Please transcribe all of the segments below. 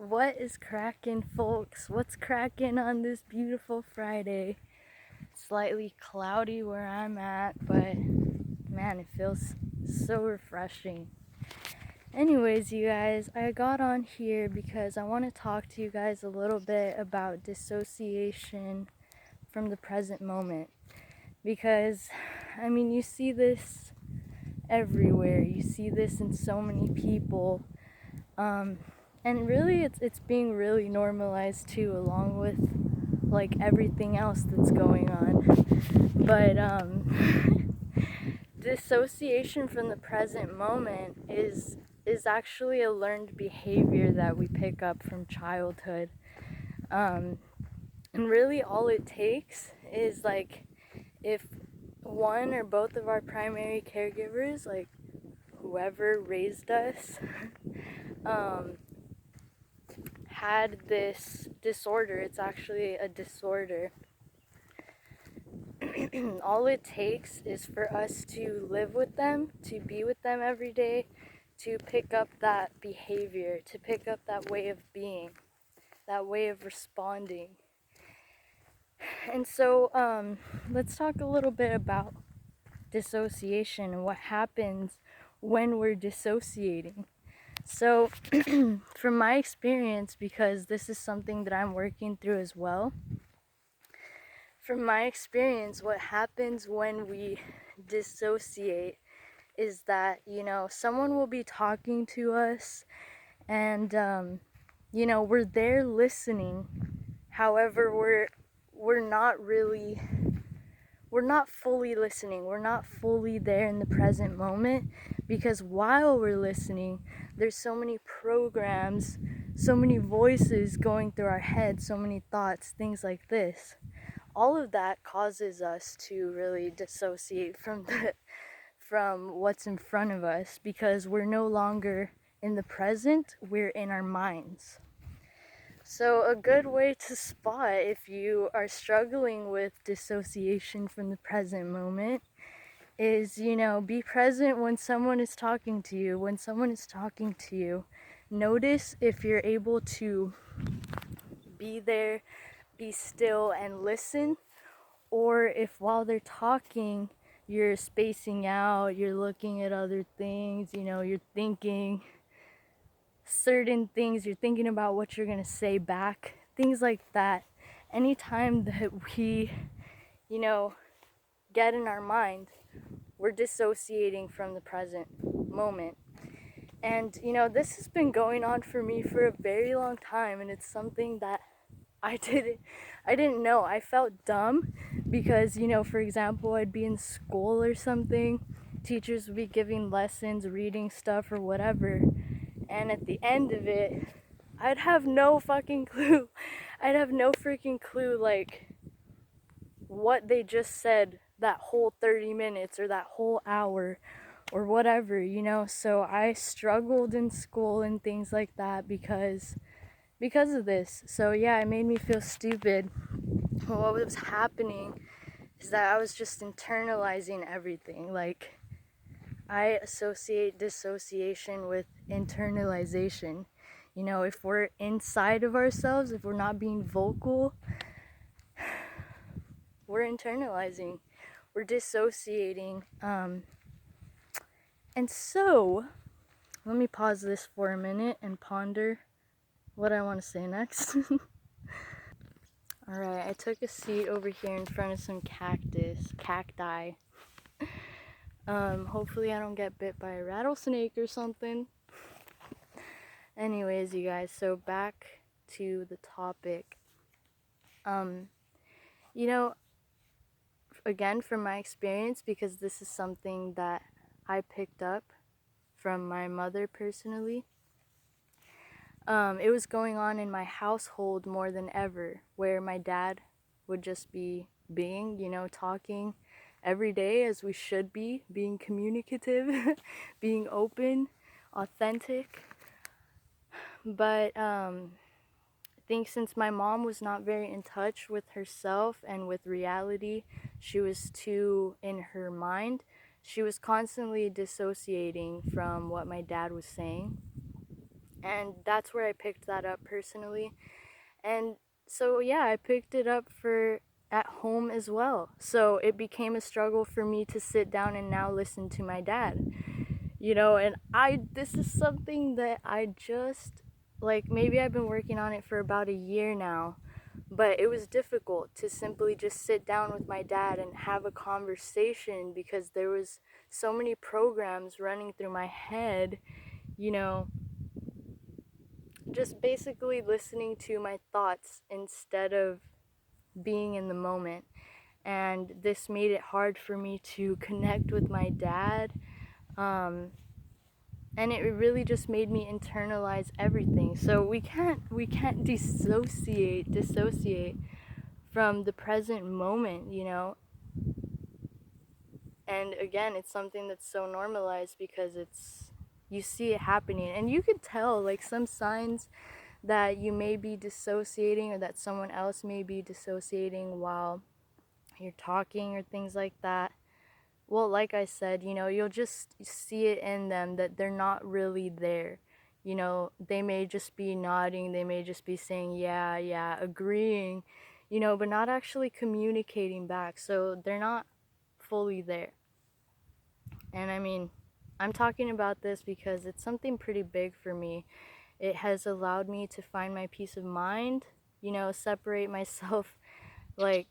What is crackin', folks? What's crackin' on this beautiful Friday? Slightly cloudy where I'm at, but man, it feels so refreshing. Anyways, you guys, I got on here because I want to talk to you guys a little bit about dissociation from the present moment. Because, you see this everywhere. You see this in so many people. And really it's being really normalized too, along with like everything else that's going on. But dissociation from the present moment is actually a learned behavior that we pick up from childhood. And really all it takes is like if one or both of our primary caregivers, like whoever raised us, had this disorder. It's actually a disorder. All it takes is for us to live with them, to be with them every day, to pick up that behavior, to pick up that way of being, that way of responding. And so let's talk a little bit about dissociation and what happens when we're dissociating. So from my experience, because this is something that I'm working through as well, from my experience, what happens when we dissociate is that, someone will be talking to us and, we're there listening. However, we're not fully listening. We're not fully there in the present moment, because while we're listening, there's so many programs, so many voices going through our head, so many thoughts, things like this. All of that causes us to really dissociate from what's in front of us, because we're no longer in the present, we're in our minds. So a good way to spot if you are struggling with dissociation from the present moment is, be present when someone is talking to you. When someone is talking to you, notice if you're able to be there, be still and listen, or if while they're talking, you're spacing out, you're looking at other things, you're thinking certain things, you're thinking about what you're going to say back, things like that. Anytime that we, get in our mind, we're dissociating from the present moment. And, this has been going on for me for a very long time, and it's something that I didn't know. I felt dumb because, for example, I'd be in school or something, teachers would be giving lessons, reading stuff or whatever, and at the end of it, I'd have no fucking clue. I'd have no freaking clue, like, what they just said that whole 30 minutes or that whole hour or whatever, So I struggled in school and things like that because of this. So yeah, it made me feel stupid. What was happening is that I was just internalizing everything. Like, I associate dissociation with internalization. If we're inside of ourselves, if we're not being vocal, we're internalizing, we're dissociating. And so, let me pause this for a minute and ponder what I want to say next. Alright, I took a seat over here in front of some cacti. Hopefully I don't get bit by a rattlesnake or something. Anyways, you guys, so back to the topic. Again, from my experience, because this is something that I picked up from my mother personally, it was going on in my household more than ever, where my dad would just be being, talking every day as we should be, being communicative, being open, authentic. But I think since my mom was not very in touch with herself and with reality, she was too in her mind. She was constantly dissociating from what my dad was saying. And that's where I picked that up personally. And so yeah, I picked it up for at home as well. So it became a struggle for me to sit down and now listen to my dad. And this is something that I just, like, maybe I've been working on it for about a year now, but it was difficult to simply just sit down with my dad and have a conversation because there was so many programs running through my head, you know, just basically listening to my thoughts instead of being in the moment. And this made it hard for me to connect with my dad. And it really just made me internalize everything. So we can't dissociate from the present moment. And again, it's something that's so normalized because you see it happening, and you could tell like some signs that you may be dissociating or that someone else may be dissociating while you're talking or things like that. Well, like I said, you'll just see it in them that they're not really there. They may just be nodding, they may just be saying, yeah, yeah, agreeing, but not actually communicating back. So they're not fully there. And I mean, I'm talking about this because it's something pretty big for me. It has allowed me to find my peace of mind, separate myself, like,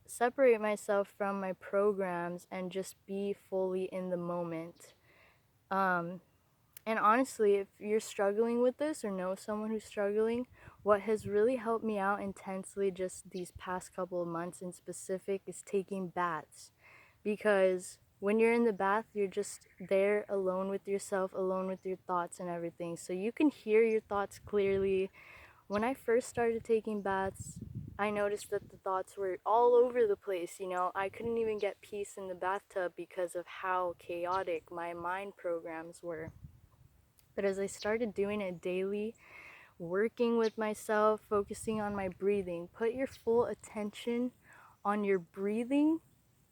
separate myself from my programs and just be fully in the moment. And honestly, if you're struggling with this or know someone who's struggling, what has really helped me out intensely just these past couple of months in specific is taking baths. Because when you're in the bath, you're just there alone with yourself, alone with your thoughts and everything. So you can hear your thoughts clearly. When I first started taking baths, I noticed that the thoughts were all over the place. I couldn't even get peace in the bathtub because of how chaotic my mind programs were. But as I started doing it daily, working with myself, focusing on my breathing, put your full attention on your breathing.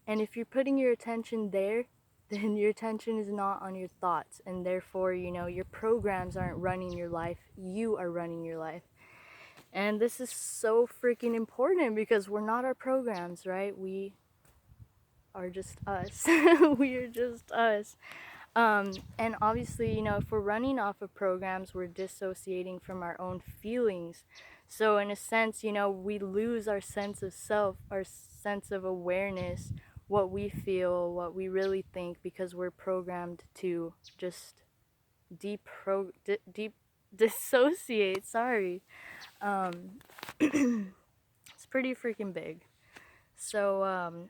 And if you're putting your attention there, then your attention is not on your thoughts. And therefore, your programs aren't running your life. You are running your life. And this is so freaking important because we're not our programs, right? We are just us. We are just us. And obviously, if we're running off of programs, we're dissociating from our own feelings. So in a sense, we lose our sense of self, our sense of awareness, what we feel, what we really think, because we're programmed to just deep dissociate. Sorry. It's pretty freaking big. So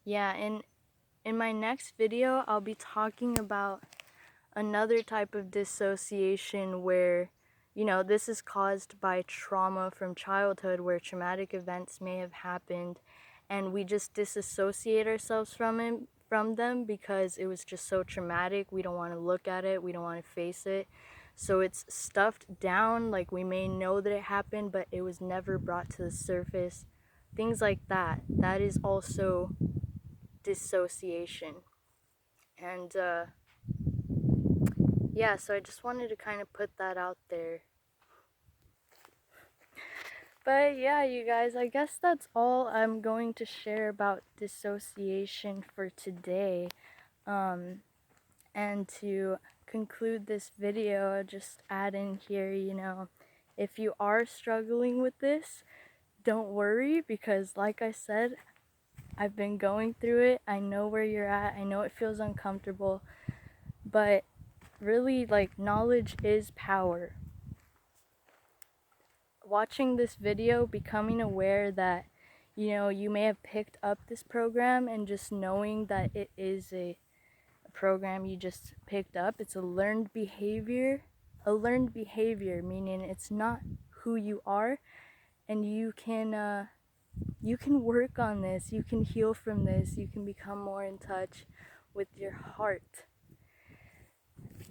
yeah, in my next video, I'll be talking about another type of dissociation where, this is caused by trauma from childhood, where traumatic events may have happened and we just disassociate ourselves from them because it was just so traumatic. We don't want to look at it, we don't want to face it. So it's stuffed down, like we may know that it happened, but it was never brought to the surface. Things like that. That is also dissociation. And yeah, so I just wanted to kind of put that out there. But yeah, you guys, I guess that's all I'm going to share about dissociation for today. And to conclude this video, I'll just add in here, if you are struggling with this, don't worry, because like I said, I've been going through it. I know where you're at. I know it feels uncomfortable, but really, like, knowledge is power. Watching this video, becoming aware that, you may have picked up this program, and just knowing that it is a program you just picked up, it's a learned behavior. A learned behavior, meaning it's not who you are, and you can work on this, you can heal from this, you can become more in touch with your heart.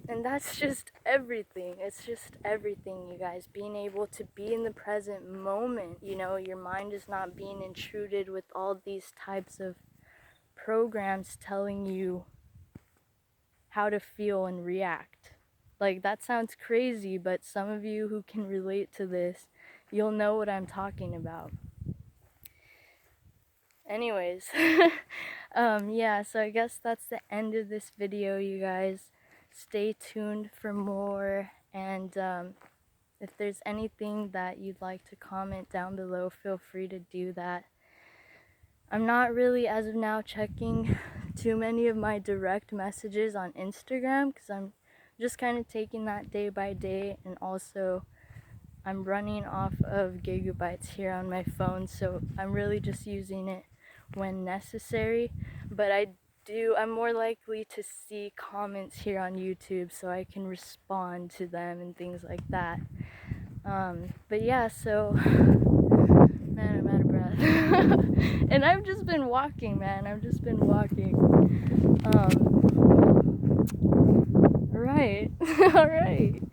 And that's just everything. It's just everything, you guys. Being able to be in the present moment. Your mind is not being intruded with all these types of programs telling you how to feel and react. Like, that sounds crazy, but some of you who can relate to this, you'll know what I'm talking about. Anyways, yeah, so I guess that's the end of this video, you guys. Stay tuned for more, and if there's anything that you'd like to comment down below, feel free to do that. I'm not really, as of now, checking too many of my direct messages on Instagram because I'm just kind of taking that day by day, and also I'm running off of gigabytes here on my phone, so I'm really just using it when necessary. But I'm more likely to see comments here on YouTube so I can respond to them and things like that. But yeah, so man, I'm out of breath. And I've just been walking, man. I've just been walking. Right. Alright.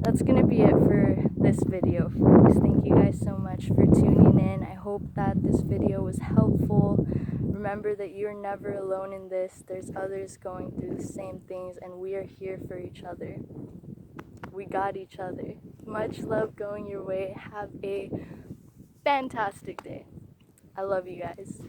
That's gonna be it for this video, folks. Thank you guys so much for tuning in. I hope that this video was helpful. Remember that you're never alone in this. There's others going through the same things, and we are here for each other. We got each other. Much love going your way. Have a fantastic day. I love you guys.